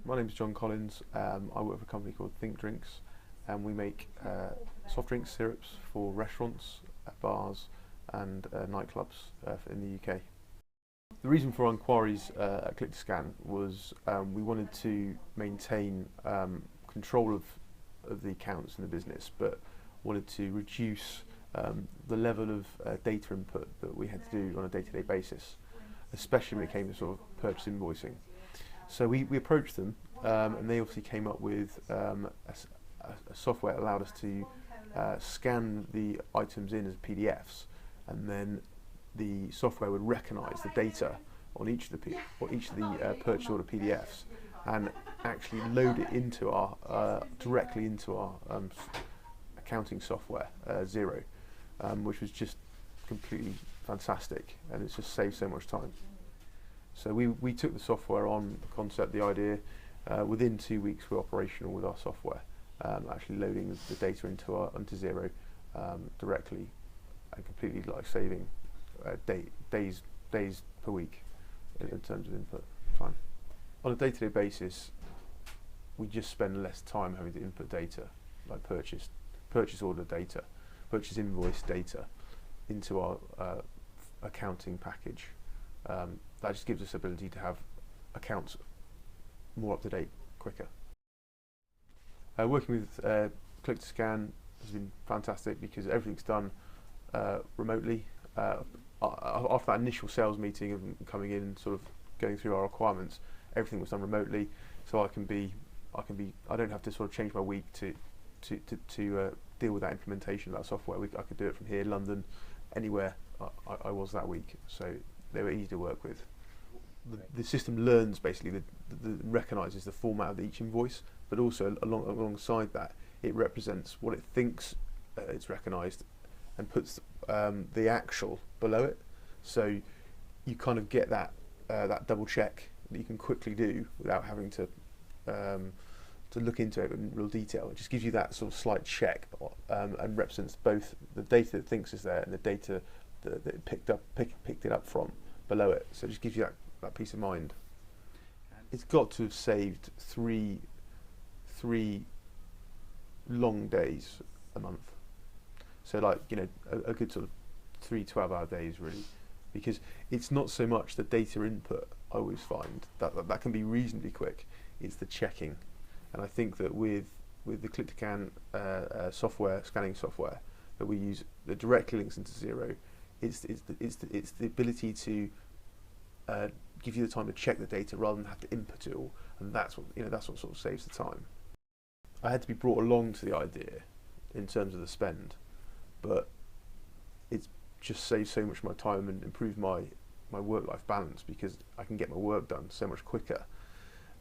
My name is John Collins. I work for a company called Think Drinks, and we make soft drink syrups for restaurants, bars and nightclubs in the UK. The reason for our inquiries at Click2Scan was we wanted to maintain control of the accounts in the business, but wanted to reduce the level of data input that we had to do on a day-to-day basis, especially when it came to sort of purchase invoicing. So we approached them, and they obviously came up with a software that allowed us to scan the items in as PDFs, and then the software would recognise the data on each of the purchase order PDFs and actually load it into our directly into our accounting software, Xero, which was just completely fantastic, and it's just saved so much time. So we took the software on, the concept, the idea. Within 2 weeks we're operational with our software, actually loading the data into Xero directly, and completely like saving days per week in terms of input time. On a day-to-day basis, we just spend less time having to input data, like purchase order data, purchase invoice data into our accounting package. That just gives us the ability to have accounts more up to date quicker. Working with Click2Scan has been fantastic because everything's done remotely. After that initial sales meeting of coming in and sort of going through our requirements, everything was done remotely. So I don't have to sort of change my week to deal with that implementation of that software. I could do it from here, London, anywhere I was that week. So they were easy to work with. The system learns basically, recognises the format of each invoice, but also alongside that, it represents what it thinks it's recognised and puts the actual below it. So you kind of get that double check that you can quickly do without having to look into it in real detail. It just gives you that sort of slight check, and represents both the data that it thinks is there and the data that it picked it up from below it. So it just gives you that peace of mind. It's got to have saved three long days a month. So like, you know, a good sort of 3 12-hour days really, because it's not so much the data input. I always find that can be reasonably quick. It's the checking, and I think that with the Click2Scan scanning software that we use that directly links into Xero, it's the ability to give you the time to check the data rather than have to input it all, and that's what sort of saves the time. I had to be brought along to the idea in terms of the spend, but it's just saved so much of my time and improved my work-life balance because I can get my work done so much quicker.